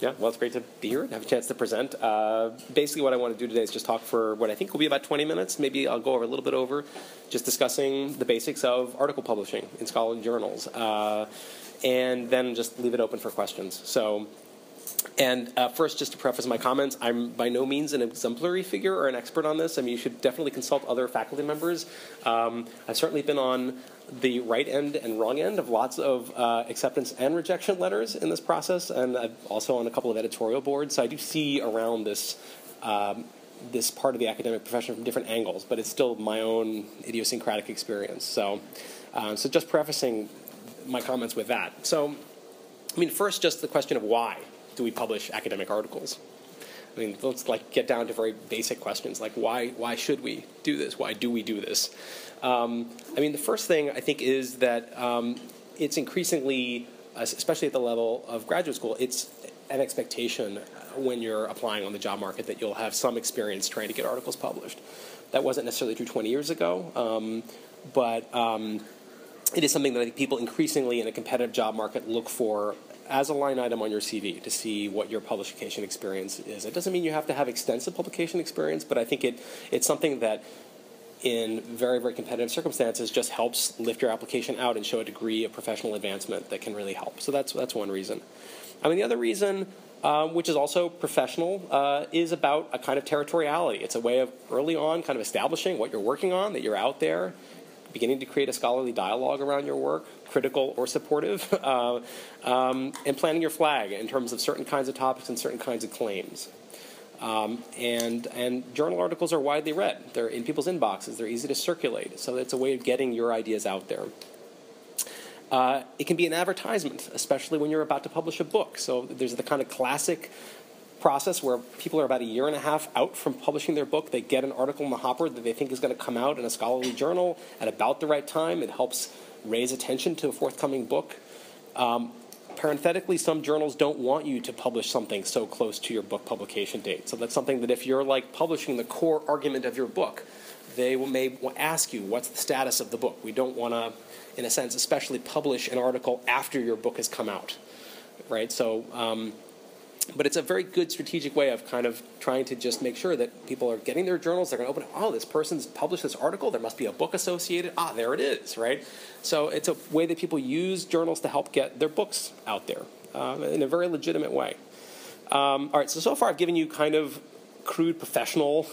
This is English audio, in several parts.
Yeah, well, it's great to be here and have a chance to present. Basically, what I want to do today is just talk for what I think will be about 20 minutes. Maybe I'll go over a little bit over, just discussing the basics of article publishing in scholarly journals, and then just leave it open for questions. First, just to preface my comments, I'm by no means an exemplary figure or an expert on this. I mean, you should definitely consult other faculty members. I've certainly been on the right end and wrong end of lots of acceptance and rejection letters in this process, and I'm also on a couple of editorial boards. So I do see around this this part of the academic profession from different angles, but it's still my own idiosyncratic experience. So just prefacing my comments with that. So, I mean, first, just the question of why do we publish academic articles? I mean, let's get down to very basic questions like why should we do this? Why do we do this? I mean, the first thing I think is that it's increasingly, especially at the level of graduate school, it's an expectation when you're applying on the job market that you'll have some experience trying to get articles published. That wasn't necessarily true 20 years ago, but it is something that I think people increasingly in a competitive job market look for as a line item on your CV to see what your publication experience is. It doesn't mean you have to have extensive publication experience, but I think it's something that in very, very competitive circumstances just helps lift your application out and show a degree of professional advancement that can really help. So that's one reason. I mean, the other reason, which is also professional, is about a kind of territoriality. It's a way of early on kind of establishing what you're working on, that you're out there, beginning to create a scholarly dialogue around your work, critical or supportive, and planting your flag in terms of certain kinds of topics and certain kinds of claims. And journal articles are widely read. They're in people's inboxes. They're easy to circulate. So it's a way of getting your ideas out there. It can be an advertisement, especially when you're about to publish a book. So there's the kind of classic process where people are about a year and a half out from publishing their book. They get an article in the hopper that they think is going to come out in a scholarly journal at about the right time. It helps raise attention to a forthcoming book. Parenthetically, some journals don't want you to publish something so close to your book publication date. So that's something that if you're publishing the core argument of your book, they may ask you, what's the status of the book? We don't want to, in a sense, especially publish an article after your book has come out, right? So, but it's a very good strategic way of kind of trying to just make sure that people are getting their journals. They're going to open it. Oh, this person's published this article. There must be a book associated. Ah, there it is, right? So it's a way that people use journals to help get their books out there in a very legitimate way. All right, so far I've given you kind of crude professional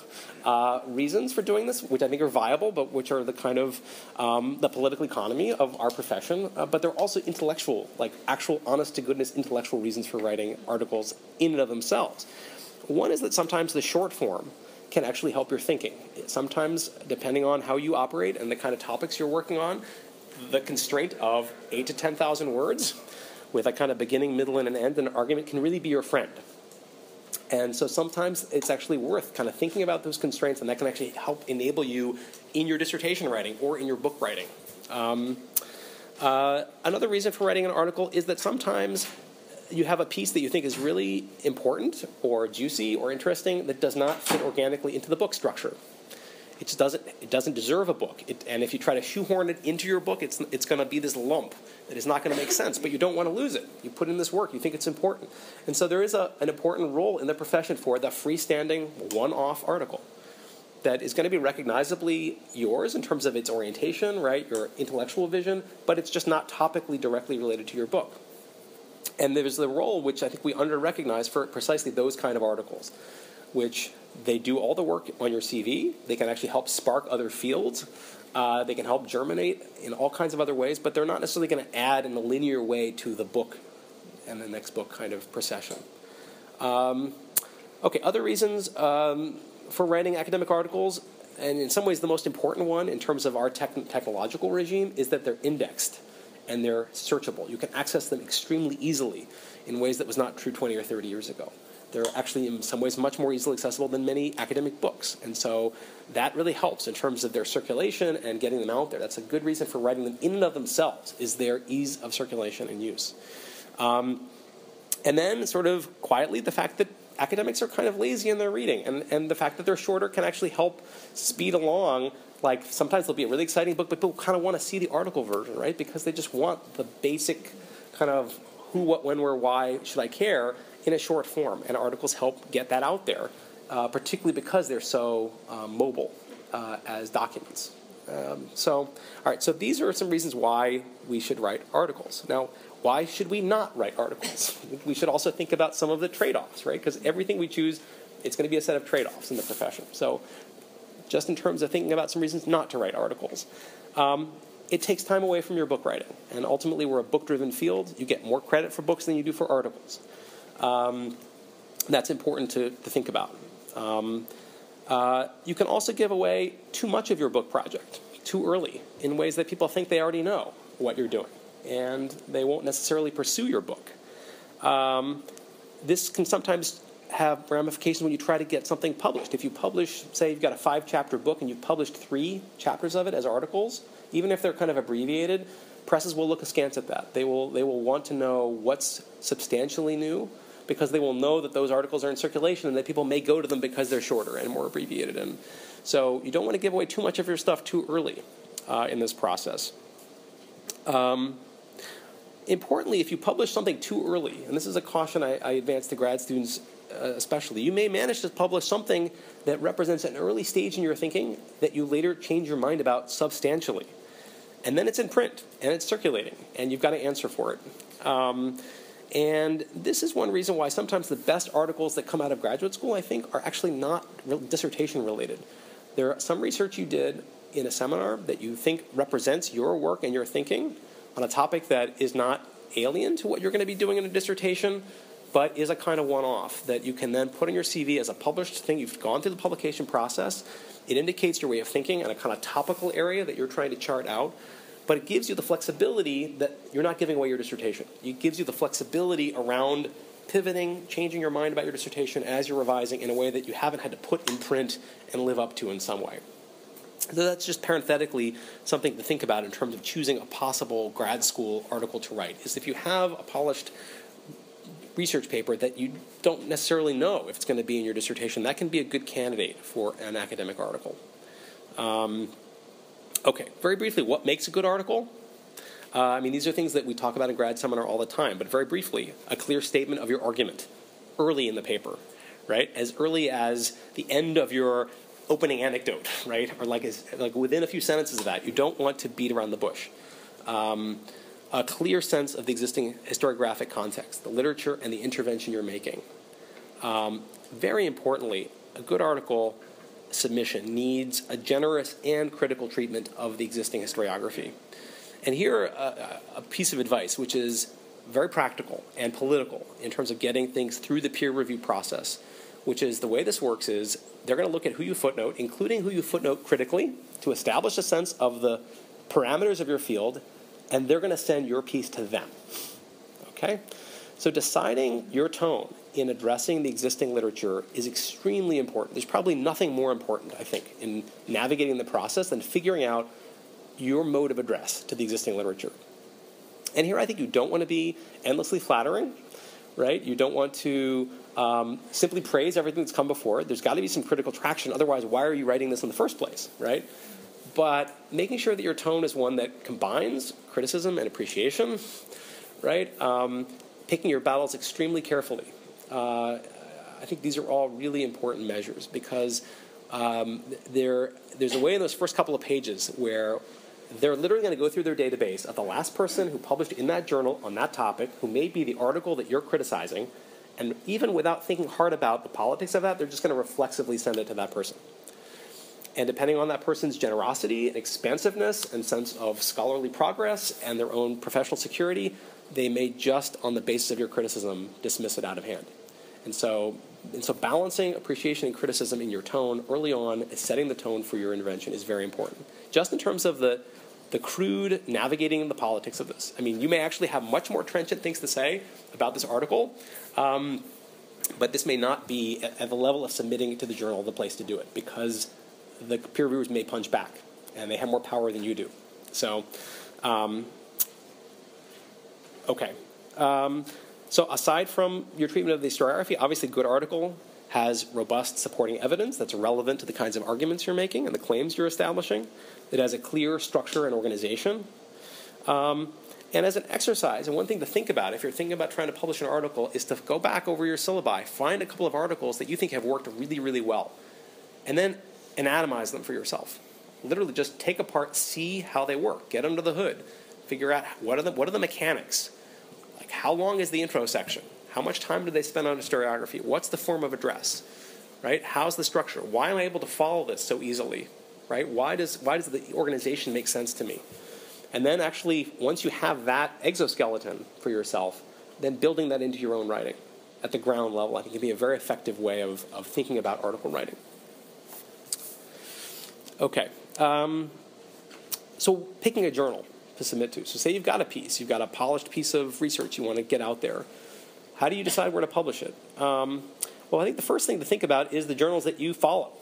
reasons for doing this, which I think are viable, but which are the kind of the political economy of our profession. But they're also intellectual, actual honest-to-goodness intellectual reasons for writing articles in and of themselves. One is that sometimes the short form can actually help your thinking. Sometimes, depending on how you operate and the kind of topics you're working on, the constraint of 8,000 to 10,000 words with a kind of beginning, middle, and an end in an argument can really be your friend. And so sometimes it's actually worth kind of thinking about those constraints, and that can actually help enable you in your dissertation writing or in your book writing. Another reason for writing an article is that sometimes you have a piece that you think is really important or juicy or interesting that does not fit organically into the book structure. It doesn't deserve a book. And if you try to shoehorn it into your book, it's going to be this lump that is not going to make sense, but you don't want to lose it. You put in this work. You think it's important. And so there is an important role in the profession for the freestanding one-off article that is going to be recognizably yours in terms of its orientation, right, your intellectual vision, but it's just not topically directly related to your book. And there's the role which I think we under-recognize for precisely those kind of articles, which they do all the work on your CV. They can actually help spark other fields. They can help germinate in all kinds of other ways, but they're not necessarily going to add in a linear way to the book and the next book kind of procession. Okay, other reasons for writing academic articles, and in some ways the most important one in terms of our technological regime, is that they're indexed and they're searchable. You can access them extremely easily in ways that was not true 20 or 30 years ago. They're actually in some ways much more easily accessible than many academic books. And so that really helps in terms of their circulation and getting them out there. That's a good reason for writing them in and of themselves, is their ease of circulation and use. And then sort of quietly, the fact that academics are kind of lazy in their reading, and the fact that they're shorter can actually help speed along. Sometimes there'll be a really exciting book, but people kind of want to see the article version, right? Because they just want the basic kind of who, what, when, where, why should I care in a short form, and articles help get that out there, particularly because they're so mobile as documents. All right, so these are some reasons why we should write articles. Now, why should we not write articles? We should also think about some of the trade-offs, right? Because everything we choose, it's going to be a set of trade-offs in the profession. So just in terms of thinking about some reasons not to write articles. It takes time away from your book writing. And ultimately, we're a book-driven field. You get more credit for books than you do for articles. That's important to think about. You can also give away too much of your book project too early in ways that people think they already know what you're doing, and they won't necessarily pursue your book. This can sometimes have ramifications when you try to get something published. If you publish, say you've got a 5-chapter book and you've published 3 chapters of it as articles, even if they're kind of abbreviated, presses will look askance at that. They will want to know what's substantially new, because they will know that those articles are in circulation and that people may go to them because they're shorter and more abbreviated. And so you don't want to give away too much of your stuff too early in this process. Importantly, if you publish something too early, and this is a caution I advance to grad students especially, you may manage to publish something that represents an early stage in your thinking that you later change your mind about substantially. And then it's in print, and it's circulating, and you've got to answer for it. And this is one reason why sometimes the best articles that come out of graduate school, I think, are actually not dissertation related. There are some research you did in a seminar that you think represents your work and your thinking on a topic that is not alien to what you're going to be doing in a dissertation, but is a kind of one-off that you can then put on your CV as a published thing. You've gone through the publication process. It indicates your way of thinking in a kind of topical area that you're trying to chart out. But it gives you the flexibility that you're not giving away your dissertation. It gives you the flexibility around pivoting, changing your mind about your dissertation as you're revising in a way that you haven't had to put in print and live up to in some way. So that's just parenthetically something to think about in terms of choosing a possible grad school article to write, is if you have a polished research paper that you don't necessarily know if it's going to be in your dissertation, that can be a good candidate for an academic article. Okay, very briefly, what makes a good article? I mean, these are things that we talk about in grad seminar all the time, but very briefly, a clear statement of your argument early in the paper, right? As early as the end of your opening anecdote, right? Or like within a few sentences of that. You don't want to beat around the bush. A clear sense of the existing historiographic context, the literature and the intervention you're making. Very importantly, a good article submission needs a generous and critical treatment of the existing historiography. And here, a piece of advice, which is very practical and political in terms of getting things through the peer review process, which is the way this works is they're going to look at who you footnote, including who you footnote critically, to establish a sense of the parameters of your field, and they're going to send your piece to them. Okay? So deciding your tone in addressing the existing literature is extremely important. There's probably nothing more important, I think, in navigating the process than figuring out your mode of address to the existing literature. And here I think you don't want to be endlessly flattering, right? You don't want to simply praise everything that's come before. There's got to be some critical traction. Otherwise, why are you writing this in the first place, right? But making sure that your tone is one that combines criticism and appreciation, right? Picking your battles extremely carefully. I think these are all really important measures because there's a way in those first couple of pages where they're literally going to go through their database of the last person who published in that journal on that topic, who may be the article that you're criticizing, and even without thinking hard about the politics of that, they're just going to reflexively send it to that person. And depending on that person's generosity and expansiveness and sense of scholarly progress and their own professional security, they may just, on the basis of your criticism, dismiss it out of hand. And so balancing appreciation and criticism in your tone early on and setting the tone for your intervention is very important. Just in terms of the crude navigating the politics of this. I mean, you may actually have much more trenchant things to say about this article, but this may not be at the level of submitting it to the journal the place to do it because the peer reviewers may punch back and they have more power than you do. So, okay. So aside from your treatment of the historiography, obviously a good article has robust supporting evidence that's relevant to the kinds of arguments you're making and the claims you're establishing. It has a clear structure and organization. And as an exercise, and one thing to think about if you're thinking about trying to publish an article is to go back over your syllabi, find a couple of articles that you think have worked really, really well, and then anatomize them for yourself. Literally just take apart, see how they work, get under the hood, figure out what are the mechanics. Like, how long is the intro section? How much time do they spend on historiography? What's the form of address? Right? How's the structure? Why am I able to follow this so easily? Right? Why does the organization make sense to me? And then actually, once you have that exoskeleton for yourself, then building that into your own writing at the ground level, I think, can be a very effective way of thinking about article writing. Okay. So picking a journal to submit to. So say you've got a piece, you've got a polished piece of research you want to get out there. How do you decide where to publish it? Well, I think the first thing to think about is the journals that you follow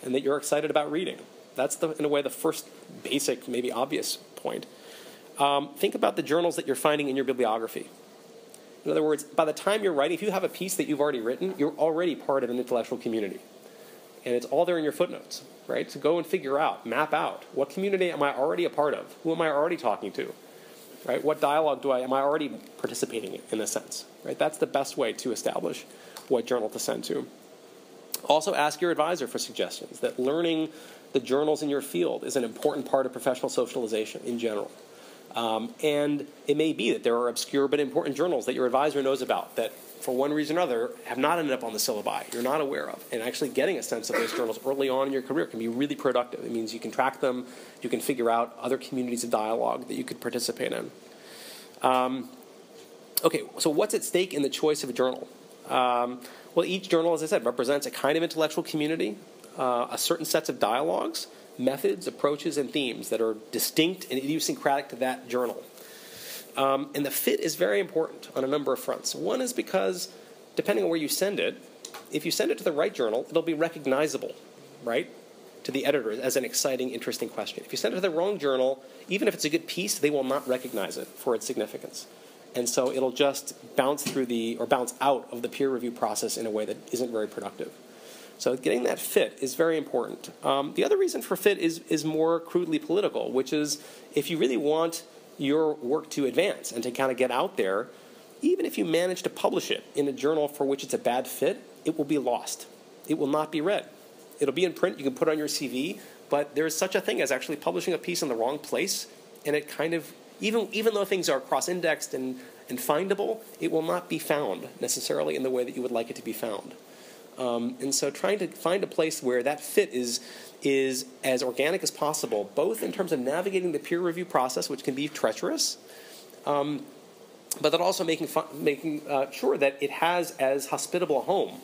and that you're excited about reading. That's, in a way, the first basic, maybe obvious point. Think about the journals that you're finding in your bibliography. In other words, by the time you're writing, if you have a piece that you've already written, you're already part of an intellectual community. And it's all there in your footnotes, right? So go and figure out, map out, what community am I already a part of? Who am I already talking to? Right? What dialogue am I already participating in a sense? Right? That's the best way to establish what journal to send to. Also ask your advisor for suggestions. That learning the journals in your field is an important part of professional socialization in general. And it may be that there are obscure but important journals that your advisor knows about that, for one reason or another, have not ended up on the syllabi, you're not aware of. And actually getting a sense of those journals early on in your career can be really productive. It means you can track them, you can figure out other communities of dialogue that you could participate in. Okay, so what's at stake in the choice of a journal? Well, each journal, as I said, represents a kind of intellectual community, a certain sets of dialogues, methods, approaches, and themes that are distinct and idiosyncratic to that journal. And the fit is very important on a number of fronts. One is because, depending on where you send it, if you send it to the right journal, it'll be recognizable, right, to the editor as an exciting, interesting question. If you send it to the wrong journal, even if it's a good piece, they will not recognize it for its significance. And so it'll just bounce out of the peer review process in a way that isn't very productive. So getting that fit is very important. The other reason for fit is more crudely political, which is if you really want your work to advance and to kind of get out there, even if you manage to publish it in a journal for which it's a bad fit, it will be lost. It will not be read. It'll be in print, you can put it on your CV, but there is such a thing as actually publishing a piece in the wrong place, and it kind of, even though things are cross-indexed and findable, it will not be found necessarily in the way that you would like it to be found. And so trying to find a place where that fit is as organic as possible, both in terms of navigating the peer review process, which can be treacherous, but then also making sure that it has as hospitable a home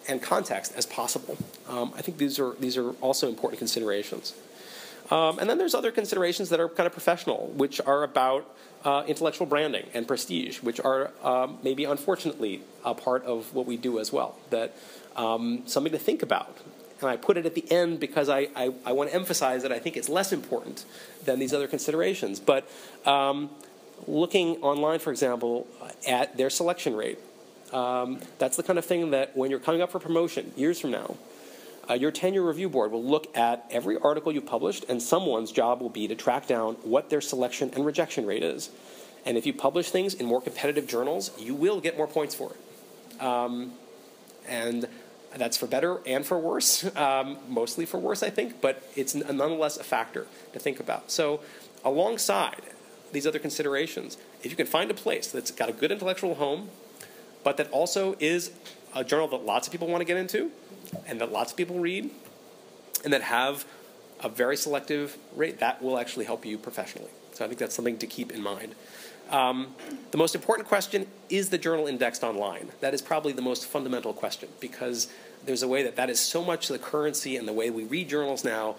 and context as possible. I think these are also important considerations. And then there's other considerations that are kind of professional, which are about intellectual branding and prestige, which are maybe unfortunately a part of what we do as well. That something to think about. And I put it at the end because I want to emphasize that I think it's less important than these other considerations. But looking online, for example, at their selection rate, that's the kind of thing that when you're coming up for promotion years from now, your tenure review board will look at every article you published, and someone's job will be to track down what their selection and rejection rate is. And if you publish things in more competitive journals, you will get more points for it. And that's for better and for worse, mostly for worse, I think, but it's nonetheless a factor to think about. So alongside these other considerations, if you can find a place that's got a good intellectual home, but that also is a journal that lots of people want to get into, and that lots of people read, and that have a very selective rate, that will actually help you professionally. So I think that's something to keep in mind. The most important question, is the journal indexed online? That is probably the most fundamental question, because there's a way that is so much the currency and the way we read journals now,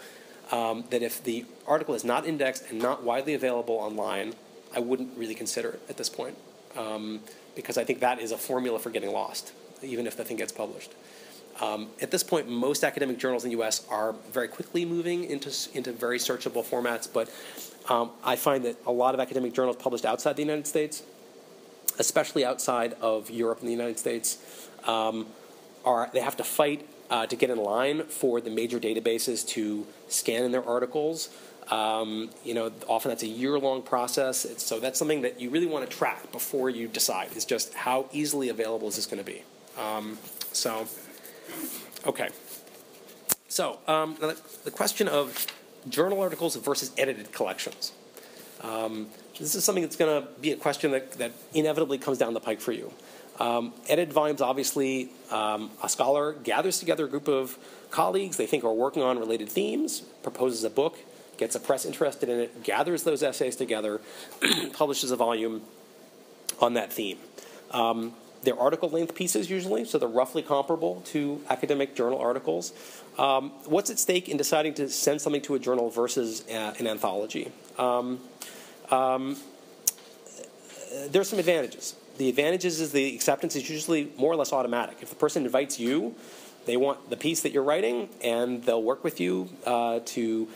that if the article is not indexed and not widely available online, I wouldn't really consider it at this point, because I think that is a formula for getting lost, even if the thing gets published. At this point, most academic journals in the U.S. are very quickly moving into very searchable formats, but I find that a lot of academic journals published outside the United States, especially outside of Europe and the United States, they have to fight to get in line for the major databases to scan in their articles. Often that's a year-long process. So that's something that you really want to track before you decide, is just how easily available is this going to be. Okay. So now the question of journal articles versus edited collections. This is something that's going to be a question that inevitably comes down the pike for you. Edited volumes, obviously, a scholar gathers together a group of colleagues they think are working on related themes, proposes a book, gets a press interested in it, gathers those essays together, publishes a volume on that theme. They're article-length pieces usually, so they're roughly comparable to academic journal articles. What's at stake in deciding to send something to a journal versus an anthology? There's some advantages. The advantages is the acceptance is usually more or less automatic. If the person invites you, they want the piece that you're writing, and they'll work with you to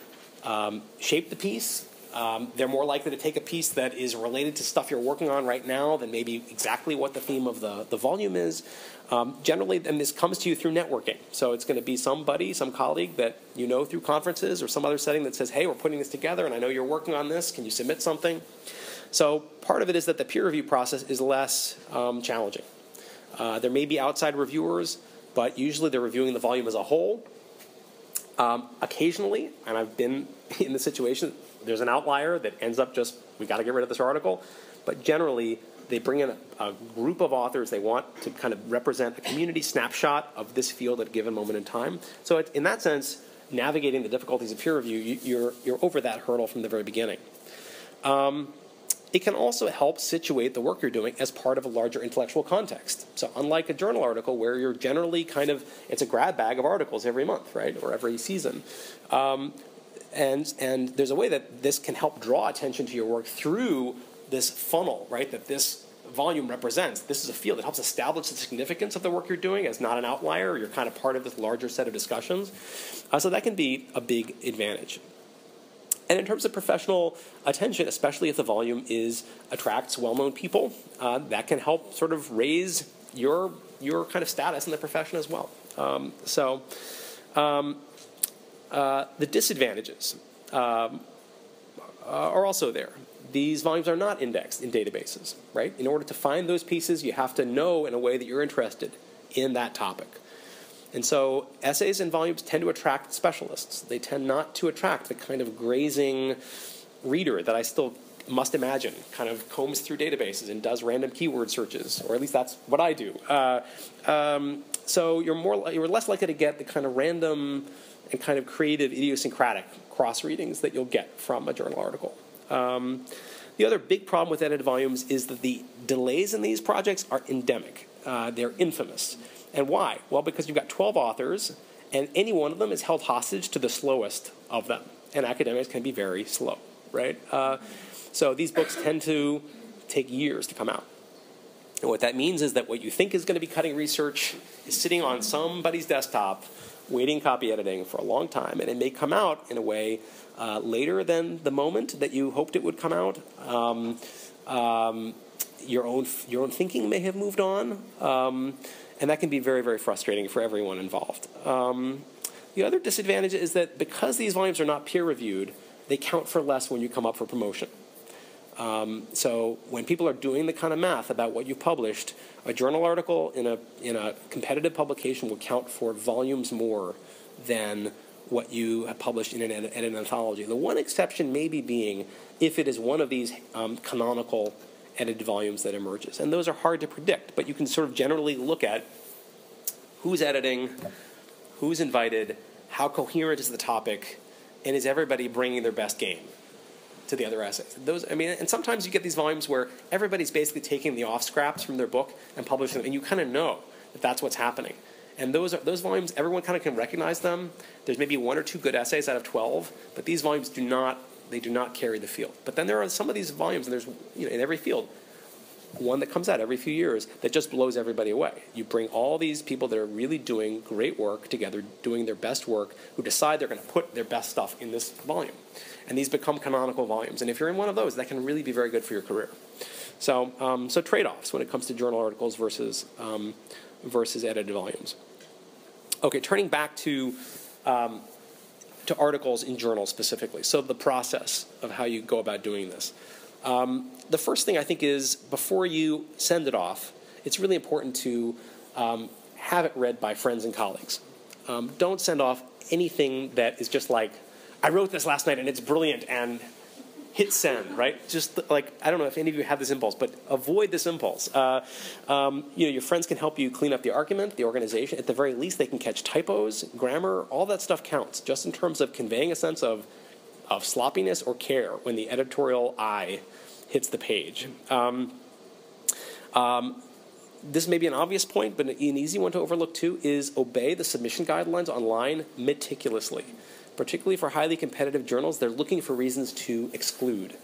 shape the piece. They're more likely to take a piece that is related to stuff you're working on right now than maybe exactly what the theme of the volume is. Generally, and this comes to you through networking. So it's going to be somebody, some colleague that you know through conferences or some other setting that says, hey, we're putting this together, and I know you're working on this. Can you submit something? So part of it is that the peer review process is less challenging. There may be outside reviewers, but usually they're reviewing the volume as a whole. Occasionally, and I've been in the situation, there's an outlier that ends up just, we've got to get rid of this article. But generally, they bring in a group of authors they want to kind of represent a community snapshot of this field at a given moment in time. So in that sense, navigating the difficulties of peer review, you're over that hurdle from the very beginning. It can also help situate the work you're doing as part of a larger intellectual context. So unlike a journal article where you're generally kind of, it's a grab bag of articles every month, right, or every season. And there's a way that this can help draw attention to your work through this funnel, right, that this volume represents. This is a field that helps establish the significance of the work you're doing as not an outlier. You're kind of part of this larger set of discussions. So that can be a big advantage. And in terms of professional attention, especially if the volume attracts well-known people, that can help sort of raise your kind of status in the profession as well. The disadvantages are also there. These volumes are not indexed in databases, right? In order to find those pieces, you have to know in a way that you're interested in that topic. And so essays and volumes tend to attract specialists. They tend not to attract the kind of grazing reader that I still must imagine kind of combs through databases and does random keyword searches, or at least that's what I do. So you're less likely to get the kind of random and kind of creative, idiosyncratic cross-readings that you'll get from a journal article. The other big problem with edited volumes is that the delays in these projects are endemic. They're infamous. And why? Well, because you've got 12 authors, and any one of them is held hostage to the slowest of them. And academics can be very slow, right? So these books tend to take years to come out. And what that means is that what you think is going to be cutting research is sitting on somebody's desktop waiting copy editing for a long time, and it may come out in a way later than the moment that you hoped it would come out. Your own thinking may have moved on, and that can be very, very frustrating for everyone involved. The other disadvantage is that because these volumes are not peer-reviewed, they count for less when you come up for promotion. So when people are doing the kind of math about what you've published, a journal article in a competitive publication will count for volumes more than what you have published in an anthology. The one exception maybe being if it is one of these canonical edited volumes that emerges. And those are hard to predict, but you can sort of generally look at who's editing, who's invited, how coherent is the topic, and is everybody bringing their best game to the other essays. And sometimes you get these volumes where everybody's basically taking the off scraps from their book and publishing them, and you kind of know that that's what's happening. And those volumes, everyone kind of can recognize them. There's maybe 1 or 2 good essays out of 12, but these volumes do not carry the field. But then there are some of these volumes, and there's in every field, one that comes out every few years that just blows everybody away. You bring all these people that are really doing great work together, doing their best work, who decide they're going to put their best stuff in this volume. And these become canonical volumes. And if you're in one of those, that can really be very good for your career. So trade-offs when it comes to journal articles versus edited volumes. Okay, turning back to to articles in journals specifically. So the process of how you go about doing this. The first thing I think is before you send it off, it's really important to have it read by friends and colleagues. Don't send off anything that is just like, I wrote this last night and it's brilliant and hit send, right? Just like, I don't know if any of you have this impulse, but avoid this impulse. Your friends can help you clean up the argument, the organization. At the very least, they can catch typos, grammar, all that stuff counts, just in terms of conveying a sense of sloppiness or care when the editorial eye hits the page. This may be an obvious point, but an easy one to overlook too is obey the submission guidelines online meticulously. Particularly for highly competitive journals, they're looking for reasons to exclude.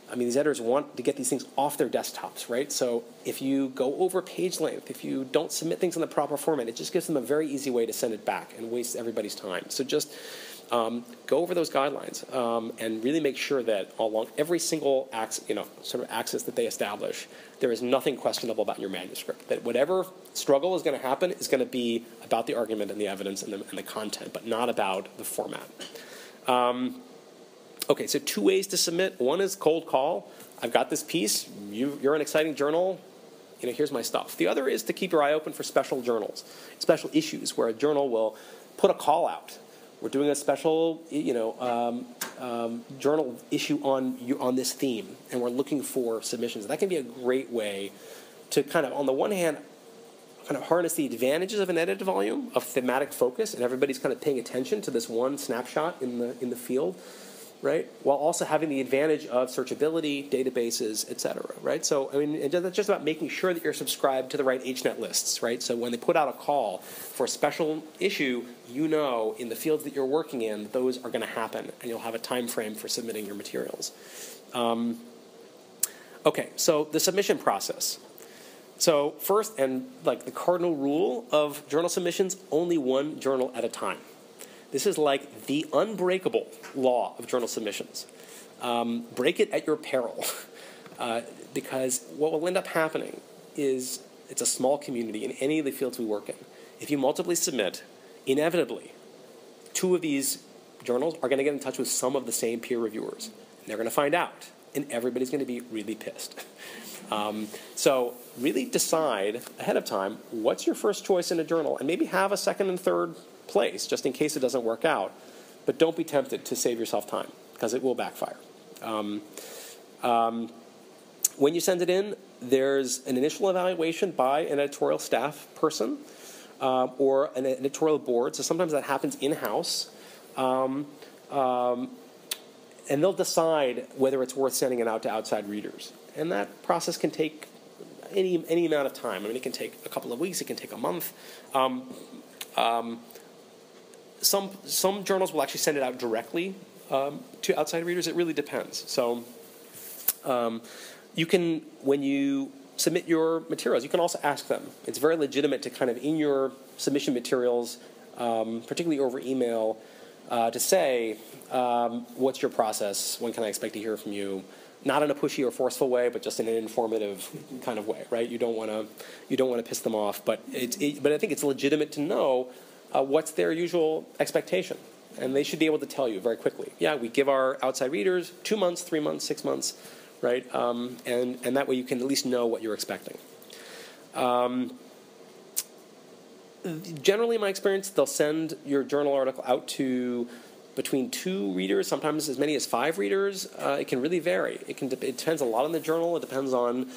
I mean, these editors want to get these things off their desktops, right? So if you go over page length, if you don't submit things in the proper format, it just gives them a very easy way to send it back and waste everybody's time. So just go over those guidelines and really make sure that along every single sort of axis that they establish, there is nothing questionable about your manuscript. That whatever struggle is going to happen is going to be about the argument and the evidence and the content, but not about the format. Okay, so 2 ways to submit. One is cold call. I've got this piece. You're an exciting journal. Here's my stuff. The other is to keep your eye open for special journals, special issues where a journal will put a call out. We're doing a special, journal issue on this theme, and we're looking for submissions. That can be a great way to kind of, on the one hand, kind of harness the advantages of an edited volume, of thematic focus, and everybody's kind of paying attention to this one snapshot in the field, right? While also having the advantage of searchability, databases, et cetera, right? So, I mean, that's just about making sure that you're subscribed to the right HNet lists, right? So when they put out a call for a special issue, in the fields that you're working in, those are going to happen, and you'll have a time frame for submitting your materials. Okay, so the submission process. So first, and like the cardinal rule of journal submissions, only one journal at a time. This is like the unbreakable law of journal submissions. Break it at your peril, because what will end up happening is it's a small community in any of the fields we work in. If you multiply submit, inevitably, 2 of these journals are going to get in touch with some of the same peer reviewers. And they're going to find out, and everybody's going to be really pissed. So really decide ahead of time what's your first choice in a journal, and maybe have a second and third place just in case it doesn't work out. But don't be tempted to save yourself time, because it will backfire. When you send it in, there's an initial evaluation by an editorial staff person or an editorial board. So sometimes that happens in-house. And they'll decide whether it's worth sending it out to outside readers. And that process can take any amount of time. I mean, it can take a couple of weeks. It can take a month. Some journals will actually send it out directly to outside readers. It really depends. So you can, when you submit your materials, you can also ask them. It's very legitimate to kind of, in your submission materials, particularly over email, to say, what's your process? When can I expect to hear from you? Not in a pushy or forceful way, but just in an informative kind of way, right? You don't want to piss them off, but but I think it's legitimate to know what's their usual expectation, and they should be able to tell you very quickly. Yeah, we give our outside readers 2 months, 3 months, 6 months, right? And that way you can at least know what you're expecting. Generally, in my experience, they'll send your journal article out to between 2 readers, sometimes as many as 5 readers. It can really vary. It depends a lot on the journal. It depends on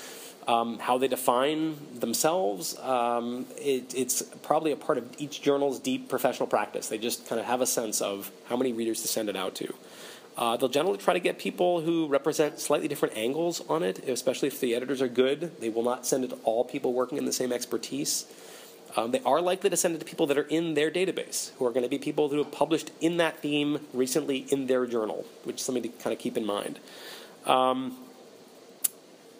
how they define themselves. It's probably a part of each journal's deep professional practice. They just kind of have a sense of how many readers to send it out to. They'll generally try to get people who represent slightly different angles on it, especially if the editors are good. They will not send it to all people working in the same expertise. They are likely to send it to people that are in their database, who are going to be people who have published in that theme recently in their journal, which is something to kind of keep in mind.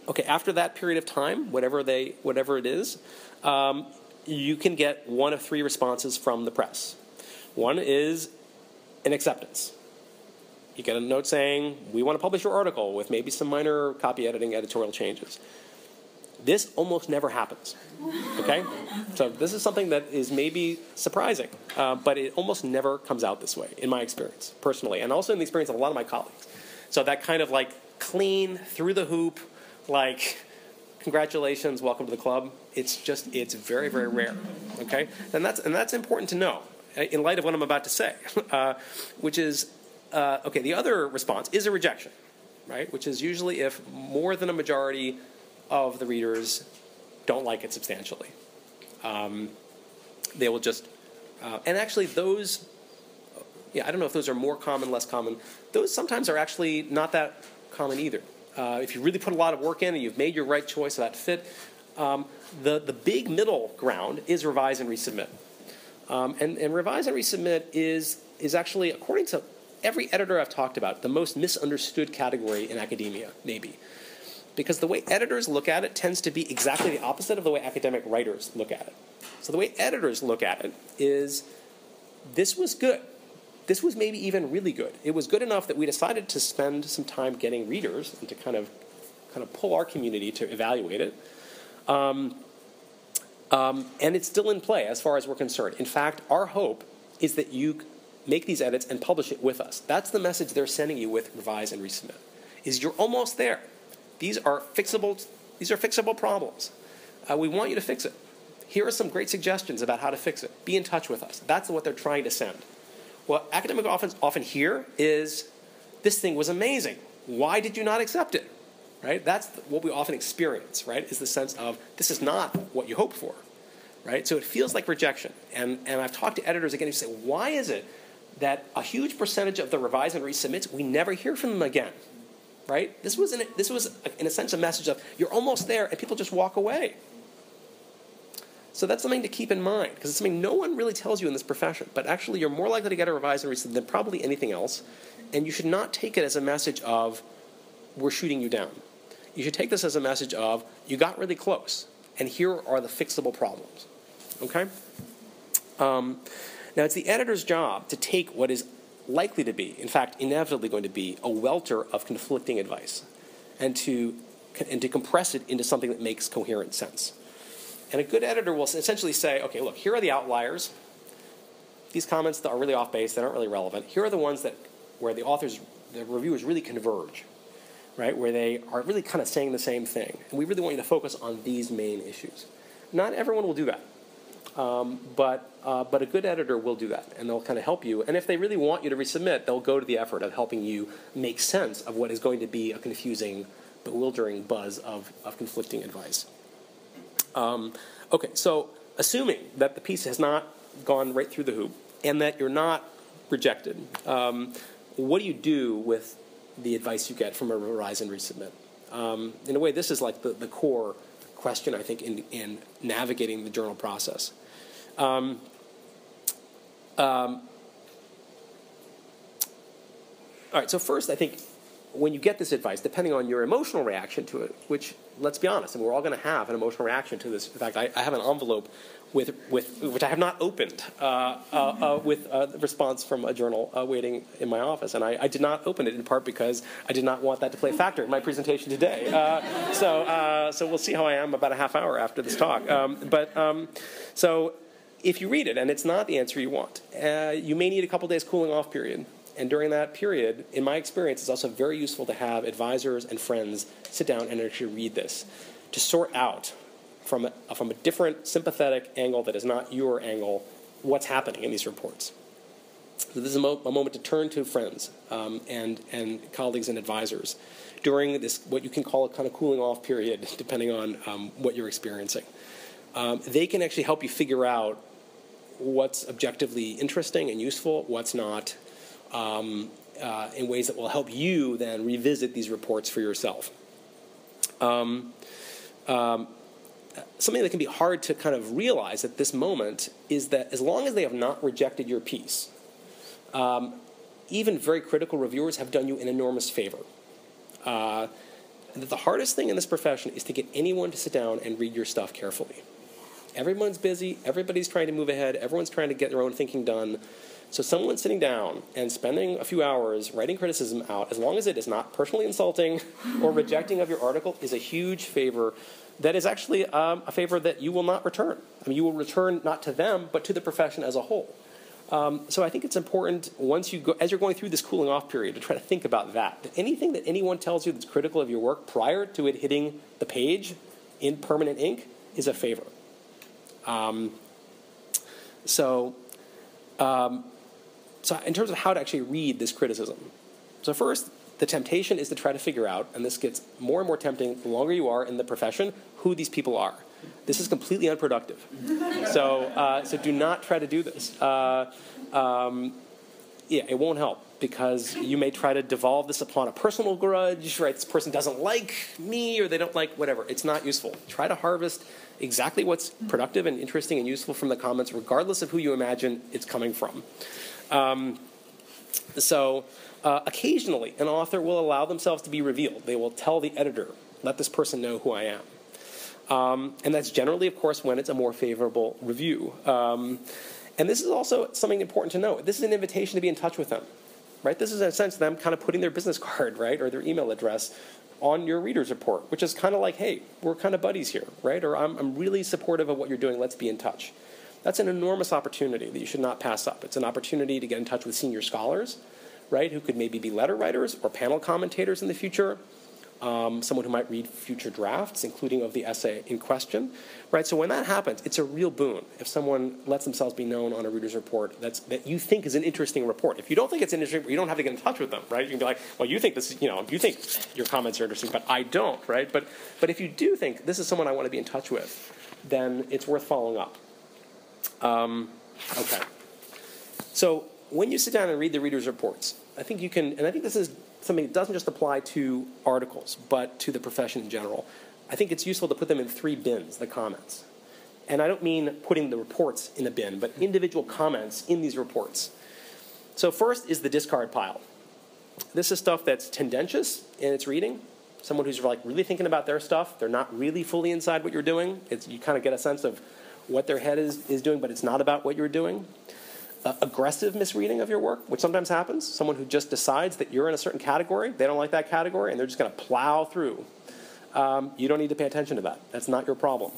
Okay, after that period of time, whatever it is, you can get 1 of 3 responses from the press. One is an acceptance. You get a note saying, we want to publish your article with maybe some minor copy editing editorial changes. This almost never happens, okay? So this is something that is maybe surprising, but it almost never comes out this way, in my experience, personally, and also in the experience of a lot of my colleagues. So that kind of like clean, through the hoop, like, congratulations, welcome to the club. It's very, very rare, okay? And that's important to know in light of what I'm about to say, which is, okay, the other response is a rejection, right? Which is usually if more than a majority of the readers don't like it substantially. They will just, and actually those, I don't know if those are more common, less common. Those sometimes are actually not that common either. If you really put a lot of work in and you've made your right choice of that fit, the big middle ground is revise and resubmit. And revise and resubmit is actually, according to every editor I've talked about, the most misunderstood category in academia, maybe. Because the way editors look at it tends to be exactly the opposite of the way academic writers look at it. So the way editors look at it is, this was good. This was maybe even really good. It was good enough that we decided to spend some time getting readers and to kind of pull our community to evaluate it. And it's still in play as far as we're concerned. In fact, our hope is that you make these edits and publish it with us. That's the message they're sending you with revise and resubmit, is you're almost there. These are fixable problems. We want you to fix it. Here are some great suggestions about how to fix it. Be in touch with us. That's what they're trying to send. What academic often hear is, this thing was amazing. Why did you not accept it? Right? That's what we often experience, right? Is the sense of, this is not what you hoped for, right? So it feels like rejection. And I've talked to editors again who say, why is it that a huge percentage of the revise and resubmits, we never hear from them again? Right? This was, in a sense, a message of, you're almost there, and people just walk away. So that's something to keep in mind, because it's something no one really tells you in this profession. But actually, you're more likely to get a revise and resubmit than probably anything else. And you should not take it as a message of, we're shooting you down. You should take this as a message of, you got really close, and here are the fixable problems. Okay? Now, it's the editor's job to take what is likely to be, in fact, inevitably going to be, a welter of conflicting advice, and to compress it into something that makes coherent sense. And a good editor will essentially say, okay, look, here are the outliers. These comments that are really off base, that aren't really relevant. Here are the ones where the reviewers really converge, right? Where they are really kind of saying the same thing. And we really want you to focus on these main issues. Not everyone will do that. But a good editor will do that, and they'll kind of help you. And if they really want you to resubmit, they'll go to the effort of helping you make sense of what is going to be a confusing, bewildering buzz of conflicting advice. Okay, so assuming that the piece has not gone right through the hoop and that you're not rejected, what do you do with the advice you get from a revise and resubmit? In a way, this is like the core question, I think, in navigating the journal process. All right, so first, I think when you get this advice, depending on your emotional reaction to it, which, let's be honest, and we're all going to have an emotional reaction to this. In fact, I have an envelope with which I have not opened with the response from a journal waiting in my office, and I did not open it in part because I did not want that to play a factor in my presentation today. So we'll see how I am about a half hour after this talk. So if you read it and it's not the answer you want, you may need a couple days cooling off period. And during that period, in my experience, it's also very useful to have advisors and friends sit down and actually read this, to sort out from a different sympathetic angle that is not your angle what's happening in these reports. So this is a moment to turn to friends and colleagues and advisors during this, what you can call a kind of cooling off period, depending on what you're experiencing. They can actually help you figure out what's objectively interesting and useful, what's not, in ways that will help you then revisit these reports for yourself. Something that can be hard to kind of realize at this moment is that as long as they have not rejected your piece, even very critical reviewers have done you an enormous favor. And that the hardest thing in this profession is to get anyone to sit down and read your stuff carefully. Everyone's busy, everybody's trying to move ahead, everyone's trying to get their own thinking done. So someone sitting down and spending a few hours writing criticism out, as long as it is not personally insulting or rejecting of your article, is a huge favor that is actually a favor that you will not return. I mean, you will return not to them, but to the profession as a whole. So I think it's important once you go, as you're going through this cooling off period, to try to think about that. That anything that anyone tells you that's critical of your work prior to it hitting the page in permanent ink is a favor. So in terms of how to actually read this criticism, so first, the temptation is to try to figure out, and this gets more and more tempting the longer you are in the profession, who these people are. This is completely unproductive. So do not try to do this. It won't help, because you may try to devolve this upon a personal grudge, right? This person doesn't like me, or they don't like whatever. It's not useful. Try to harvest exactly what's productive and interesting and useful from the comments, regardless of who you imagine it's coming from. Occasionally, an author will allow themselves to be revealed. They will tell the editor, let this person know who I am. And that's generally, of course, when it's a more favorable review. And this is also something important to note. This is an invitation to be in touch with them, right? This is, in a sense, them kind of putting their business card, right, or their email address on your reader's report, which is kind of like, hey, we're kind of buddies here, right? Or I'm really supportive of what you're doing. Let's be in touch. That's an enormous opportunity that you should not pass up. It's an opportunity to get in touch with senior scholars, right, who could maybe be letter writers or panel commentators in the future, someone who might read future drafts, including of the essay in question, right? So when that happens, it's a real boon if someone lets themselves be known on a reader's report that you think is an interesting report. If you don't think it's an interesting, you don't have to get in touch with them, right? You can be like, well, you think this is, you think your comments are interesting, but I don't, right? But if you do think this is someone I want to be in touch with, then it's worth following up. Okay. So when you sit down and read the reader's reports, I think you can, and I think this is something that doesn't just apply to articles, but to the profession in general. I think it's useful to put them in 3 bins, the comments. And I don't mean putting the reports in a bin, but individual comments in these reports. So first is the discard pile. This is stuff that's tendentious in its reading. Someone who's like really thinking about their stuff. They're not really fully inside what you're doing. You kind of get a sense of what their head is doing, but it's not about what you're doing. Aggressive misreading of your work, which sometimes happens. Someone who just decides that you're in a certain category, they don't like that category, and they're just going to plow through. You don't need to pay attention to that. That's not your problem.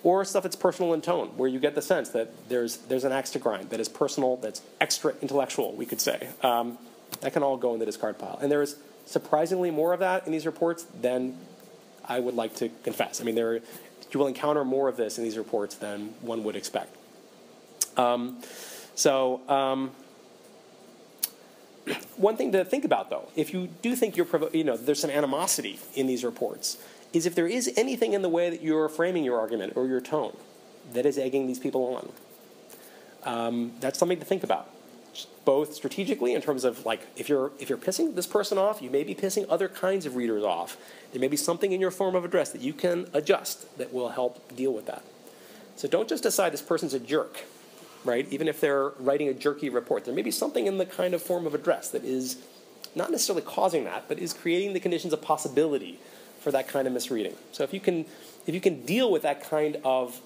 Or stuff that's personal in tone, where you get the sense that there's an axe to grind that is personal, that's extra intellectual, we could say. That can all go in the discard pile. And there is surprisingly more of that in these reports than I would like to confess. I mean, you will encounter more of this in these reports than one would expect. One thing to think about, though, if you do think there's some animosity in these reports, is if there is anything in the way that you're framing your argument or your tone that is egging these people on. That's something to think about, both strategically in terms of, like, if you're pissing this person off, you may be pissing other kinds of readers off. There may be something in your form of address that you can adjust that will help deal with that. So don't just decide this person's a jerk, right? Even if they're writing a jerky report, there may be something in the kind of form of address that is not necessarily causing that, but is creating the conditions of possibility for that kind of misreading. So if you can deal with that kind of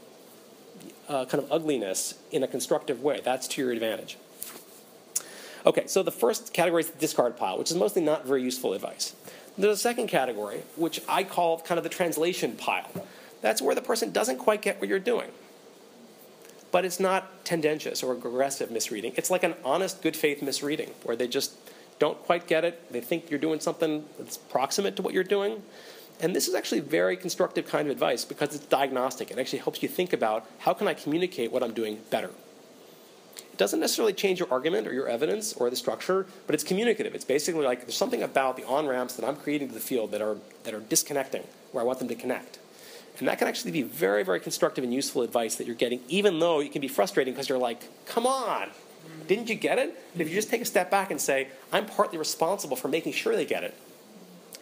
ugliness in a constructive way, that's to your advantage. Okay, so the first category is the discard pile, which is mostly not very useful advice. There's a second category, which I call kind of the translation pile. That's where the person doesn't quite get what you're doing. But it's not tendentious or aggressive misreading. It's like an honest, good faith misreading, where they just don't quite get it. They think you're doing something that's proximate to what you're doing. And this is actually very constructive kind of advice because it's diagnostic. It actually helps you think about, how can I communicate what I'm doing better? It doesn't necessarily change your argument or your evidence or the structure, but it's communicative. It's basically like there's something about the on-ramps that I'm creating to the field that are disconnecting, where I want them to connect. And that can actually be very, very constructive and useful advice that you're getting, even though it can be frustrating because you're like, come on, didn't you get it? But if you just take a step back and say, I'm partly responsible for making sure they get it,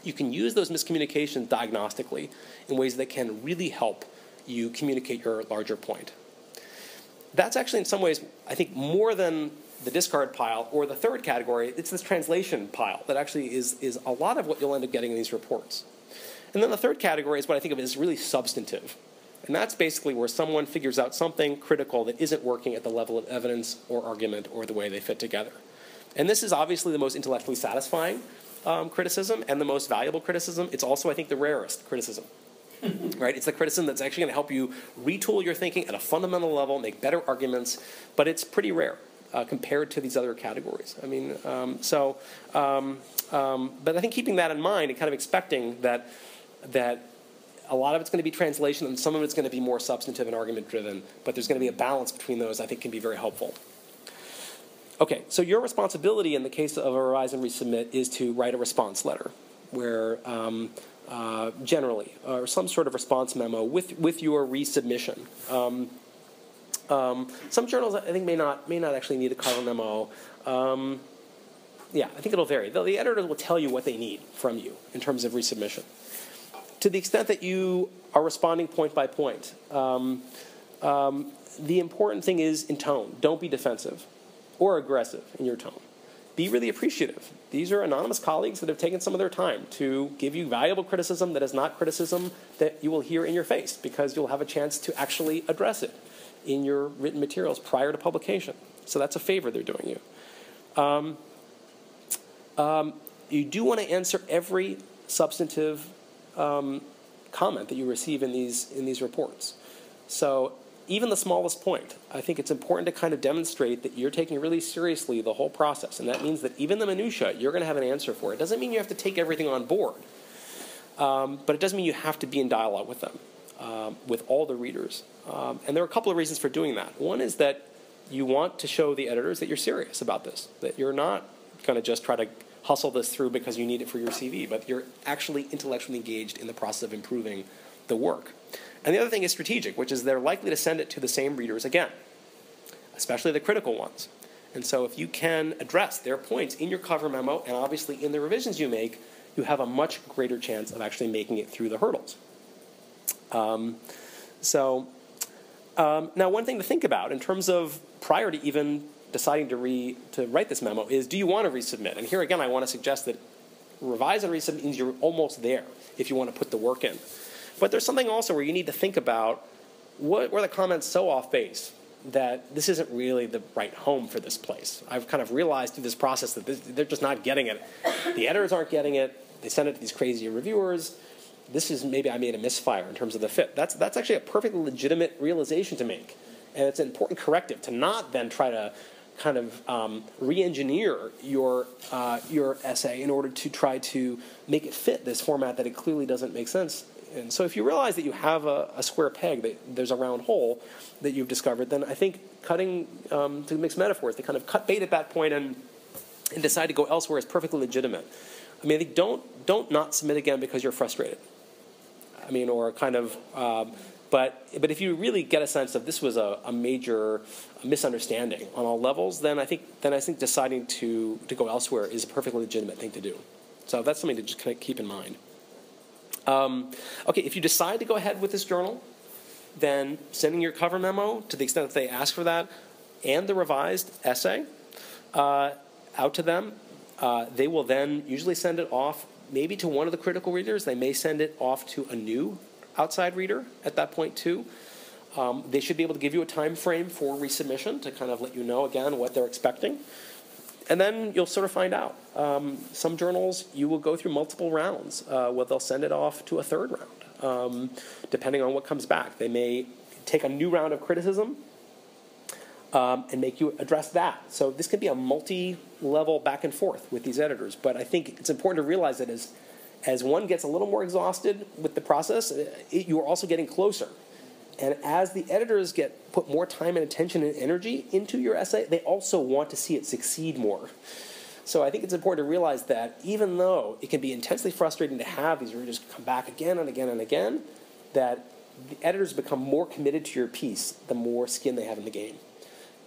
you can use those miscommunications diagnostically in ways that can really help you communicate your larger point. That's actually in some ways, I think, more than the discard pile or the third category. It's this translation pile that actually is a lot of what you'll end up getting in these reports. And then the third category is what I think of as really substantive. And that's basically where someone figures out something critical that isn't working at the level of evidence or argument or the way they fit together. And this is obviously the most intellectually satisfying criticism and the most valuable criticism. It's also, I think, the rarest criticism. Right? It's the criticism that's actually going to help you retool your thinking at a fundamental level, make better arguments, but it's pretty rare compared to these other categories. I mean, but I think keeping that in mind and kind of expecting that a lot of it's going to be translation and some of it's going to be more substantive and argument-driven, but there's going to be a balance between those I think can be very helpful. Okay, so your responsibility in the case of a revise and resubmit is to write a response letter where generally, or some sort of response memo with your resubmission. Some journals I think may not actually need a cover memo. Yeah, I think it'll vary. The editors will tell you what they need from you in terms of resubmission. To the extent that you are responding point by point, the important thing is in tone. Don't be defensive or aggressive in your tone. Be really appreciative. These are anonymous colleagues that have taken some of their time to give you valuable criticism that is not criticism that you will hear in your face, because you'll have a chance to actually address it in your written materials prior to publication. So that's a favor they're doing you. You do want to answer every substantive comment that you receive in these reports. So even the smallest point, I think it's important to kind of demonstrate that you're taking really seriously the whole process, and that means that even the minutia, you're going to have an answer for. It doesn't mean you have to take everything on board, but it doesn't mean you have to be in dialogue with them, with all the readers. And there are a couple of reasons for doing that. One is that you want to show the editors that you're serious about this, that you're not going to just try to hustle this through because you need it for your CV, but you're actually intellectually engaged in the process of improving the work. And the other thing is strategic, which is they're likely to send it to the same readers again, especially the critical ones. And so if you can address their points in your cover memo and obviously in the revisions you make, you have a much greater chance of actually making it through the hurdles. Now one thing to think about in terms of prior to even deciding to write this memo is, do you want to resubmit? And here again, I want to suggest that revise and resubmit means you're almost there if you want to put the work in. But there's something also where you need to think about were the comments so off base that this isn't really the right home for this place. I've kind of realized through this process that they're just not getting it. The editors aren't getting it. They send it to these crazy reviewers. This is maybe I made a misfire in terms of the fit. That's actually a perfectly legitimate realization to make. And it's an important corrective to not then try to kind of re-engineer your essay in order to try to make it fit this format that it clearly doesn't make sense. And so if you realize that you have a square peg, that there's a round hole that you've discovered, then I think cutting, to mix metaphors, to kind of cut bait at that point and decide to go elsewhere is perfectly legitimate. I mean, I think don't not submit again because you're frustrated. I mean, or kind of, but if you really get a sense of this was a major misunderstanding on all levels, then I think deciding to go elsewhere is a perfectly legitimate thing to do. So that's something to just kind of keep in mind. Okay, if you decide to go ahead with this journal, then sending your cover memo to the extent that they ask for that and the revised essay out to them, they will then usually send it off maybe to one of the critical readers. They may send it off to a new outside reader at that point too. They should be able to give you a time frame for resubmission to kind of let you know again what they're expecting. And then you'll sort of find out. Some journals, you will go through multiple rounds where they'll send it off to a third round, depending on what comes back. They may take a new round of criticism and make you address that. So this can be a multi-level back and forth with these editors. But I think it's important to realize that as one gets a little more exhausted with the process, you are also getting closer. And as the editors put more time and attention and energy into your essay, they also want to see it succeed more. So I think it's important to realize that even though it can be intensely frustrating to have these readers come back again and again and again, that the editors become more committed to your piece the more skin they have in the game.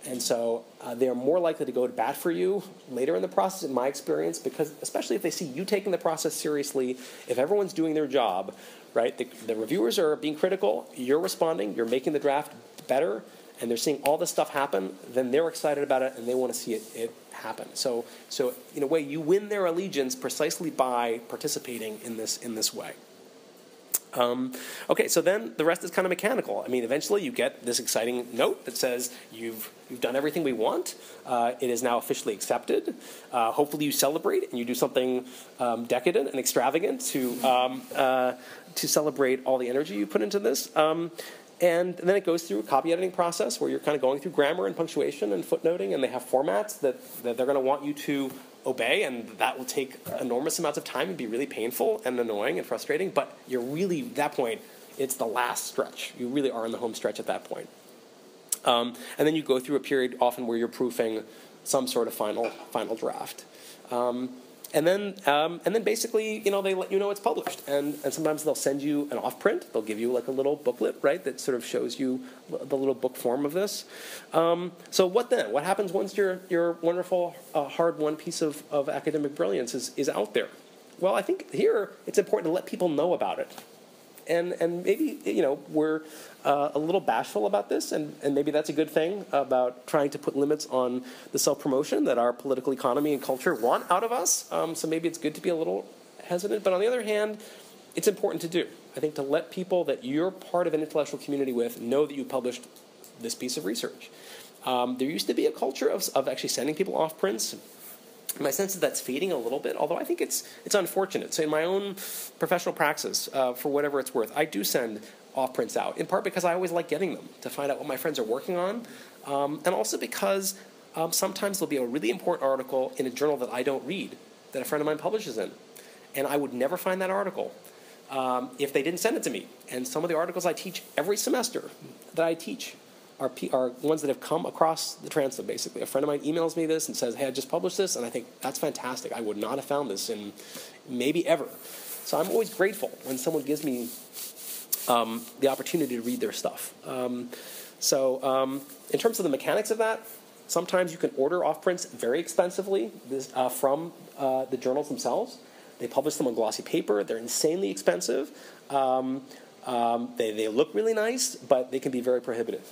And so they are more likely to go to bat for you later in the process, in my experience, because especially if they see you taking the process seriously, if everyone's doing their job, right? The reviewers are being critical, you're responding, you're making the draft better, and they're seeing all this stuff happen, then they're excited about it and they want to see it happen. So in a way, you win their allegiance precisely by participating in this way. Okay, so then the rest is kind of mechanical. I mean, eventually you get this exciting note that says you've done everything we want. It is now officially accepted. Hopefully you celebrate and you do something decadent and extravagant to celebrate all the energy you put into this. And then it goes through a copy editing process where you're kind of going through grammar and punctuation and footnoting, and they have formats that they're going to want you to obey, and that will take enormous amounts of time and be really painful and annoying and frustrating. But you're really, at that point, it's the last stretch. You really are in the home stretch at that point. And then you go through a period often where you're proofing some sort of final draft. And then basically, they let you know it's published. And sometimes they'll send you an off-print. They'll give you like a little booklet, right, that sort of shows you the little book form of this. So what then? What happens once your wonderful, hard-won piece of academic brilliance is out there? Well, I think here it's important to let people know about it. And maybe, we're a little bashful about this, and maybe that's a good thing about trying to put limits on the self-promotion that our political economy and culture want out of us. So maybe it's good to be a little hesitant. But on the other hand, it's important to do. I think to let people that you're part of an intellectual community with know that you published this piece of research. There used to be a culture of actually sending people off prints. My sense is that's fading a little bit, although I think it's unfortunate. So in my own professional practice, for whatever it's worth, I do send off-prints out, in part because I always like getting them to find out what my friends are working on, and also because sometimes there'll be a really important article in a journal that I don't read, that a friend of mine publishes in, and I would never find that article if they didn't send it to me. And some of the articles I teach every semester that I teach are ones that have come across the transom, basically. A friend of mine emails me this and says, hey, I just published this, and I think that's fantastic. I would not have found this in maybe ever. So I'm always grateful when someone gives me the opportunity to read their stuff. So in terms of the mechanics of that, sometimes you can order off-prints very expensively from the journals themselves. They publish them on glossy paper. They're insanely expensive. They look really nice, but they can be very prohibitive.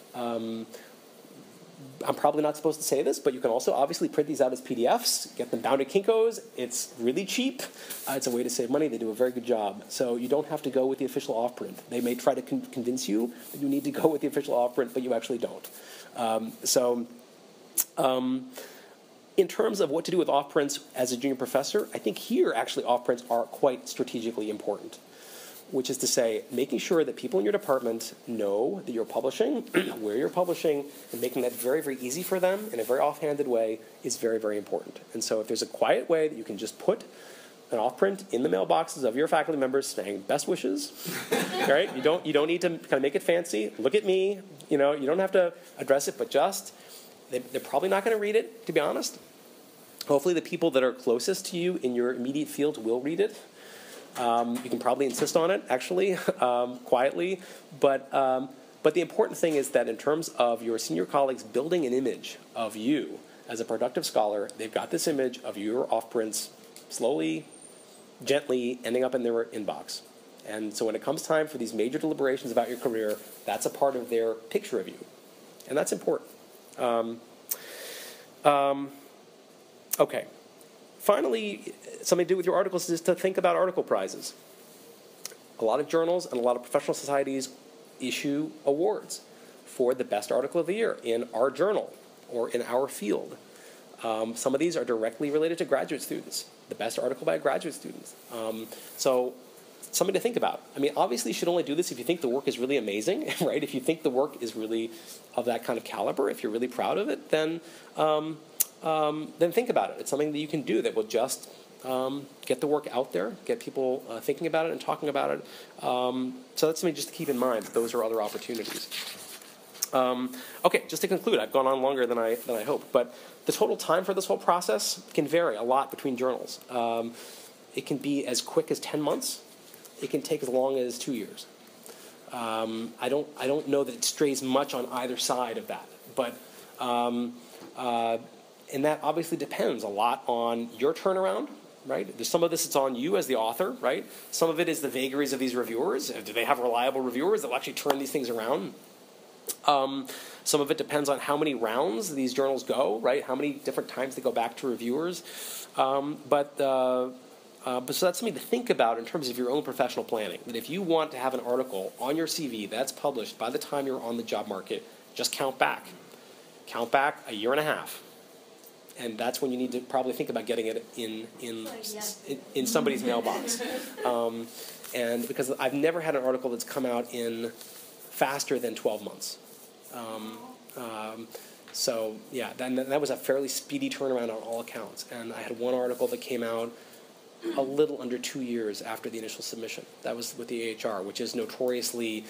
I'm probably not supposed to say this, but you can also obviously print these out as PDFs, get them bound at Kinko's. It's really cheap. It's a way to save money. They do a very good job. So you don't have to go with the official off-print. They may try to convince you that you need to go with the official off-print, but you actually don't. In terms of what to do with off-prints as a junior professor, I think here actually off-prints are quite strategically important, which is to say making sure that people in your department know that you're publishing, where you're publishing, and making that very, very easy for them in a very offhanded way is very, very important. And so if there's a quiet way that you can just put an off-print in the mailboxes of your faculty members saying best wishes, right? You don't need to kind of make it fancy. Look at me. You don't have to address it, but just they're probably not going to read it, to be honest. Hopefully the people that are closest to you in your immediate field will read it. You can probably insist on it, actually, quietly. But the important thing is that in terms of your senior colleagues building an image of you as a productive scholar, they've got this image of your off-prints slowly, gently ending up in their inbox. And so when it comes time for these major deliberations about your career, that's a part of their picture of you. And that's important. Okay. Finally, something to do with your articles is to think about article prizes. A lot of journals and a lot of professional societies issue awards for the best article of the year in our journal or in our field. Some of these are directly related to graduate students. The best article by a graduate student. So something to think about. I mean, obviously you should only do this if you think the work is really amazing, right? If you think the work is really of that kind of caliber, if you're really proud of it, then think about it. It's something that you can do that will just get the work out there, get people thinking about it and talking about it. So that's something just to keep in mind. Those are other opportunities. Okay, just to conclude, I've gone on longer than I hoped, but the total time for this whole process can vary a lot between journals. It can be as quick as 10 months. It can take as long as 2 years. I don't know that it strays much on either side of that, but and that obviously depends a lot on your turnaround, right? There's some of this that's on you as the author, right? Some of it is the vagaries of these reviewers. Do they have reliable reviewers that will actually turn these things around? Some of it depends on how many rounds these journals go, right? How many different times they go back to reviewers. So that's something to think about in terms of your own professional planning. That if you want to have an article on your CV that's published by the time you're on the job market, just count back. Count back a year and a half. And that's when you need to probably think about getting it in somebody's mailbox. And because I've never had an article that's come out in faster than 12 months. So yeah, that was a fairly speedy turnaround on all accounts. And I had one article that came out a little under 2 years after the initial submission. That was with the AHR, which is notoriously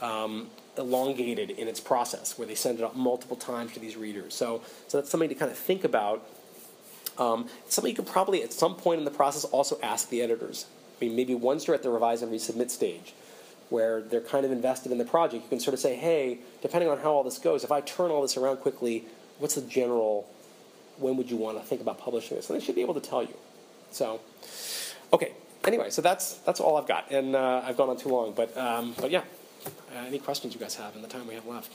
elongated in its process, where they send it out multiple times to these readers. So that's something to kind of think about. Something you could probably, at some point in the process, also ask the editors. I mean, maybe once you're at the revise and resubmit stage, where they're kind of invested in the project, you can sort of say, hey, depending on how all this goes, if I turn all this around quickly, what's the general, when would you want to think about publishing this? And they should be able to tell you. So, okay. Anyway, so that's all I've got, and I've gone on too long, but yeah. Any questions you guys have in the time we have left?